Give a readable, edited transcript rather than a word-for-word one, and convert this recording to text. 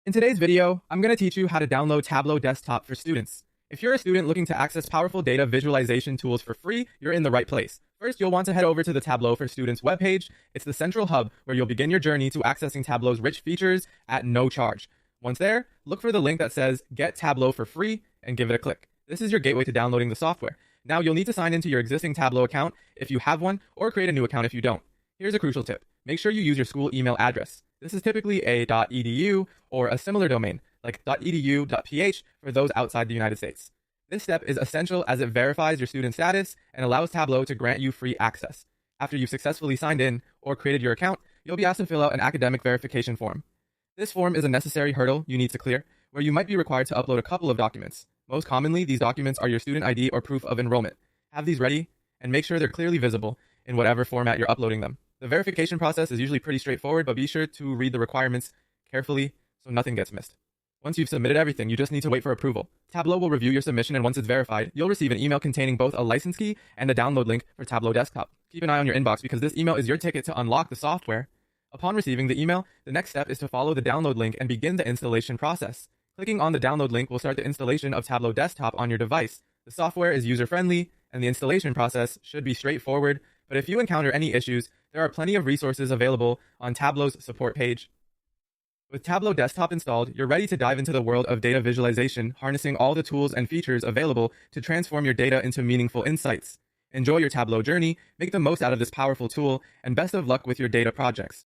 In today's video, I'm going to teach you how to download Tableau Desktop for students. If you're a student looking to access powerful data visualization tools for free, you're in the right place. First, you'll want to head over to the Tableau for Students webpage. It's the central hub where you'll begin your journey to accessing Tableau's rich features at no charge. Once there, look for the link that says Get Tableau for Free and give it a click. This is your gateway to downloading the software. Now, you'll need to sign into your existing Tableau account if you have one, or create a new account if you don't. Here's a crucial tip. Make sure you use your school email address. This is typically a .edu or a similar domain, like .edu.ph for those outside the United States. This step is essential as it verifies your student status and allows Tableau to grant you free access. After you've successfully signed in or created your account, you'll be asked to fill out an academic verification form. This form is a necessary hurdle you need to clear, where you might be required to upload a couple of documents. Most commonly, these documents are your student ID or proof of enrollment. Have these ready and make sure they're clearly visible in whatever format you're uploading them. The verification process is usually pretty straightforward, but be sure to read the requirements carefully so nothing gets missed. Once you've submitted everything, you just need to wait for approval. Tableau will review your submission, and once it's verified, you'll receive an email containing both a license key and a download link for Tableau Desktop. Keep an eye on your inbox because this email is your ticket to unlock the software. Upon receiving the email, the next step is to follow the download link and begin the installation process. Clicking on the download link will start the installation of Tableau Desktop on your device. The software is user-friendly, and the installation process should be straightforward, but if you encounter any issues, there are plenty of resources available on Tableau's support page. With Tableau Desktop installed, you're ready to dive into the world of data visualization, harnessing all the tools and features available to transform your data into meaningful insights. Enjoy your Tableau journey, make the most out of this powerful tool, and best of luck with your data projects.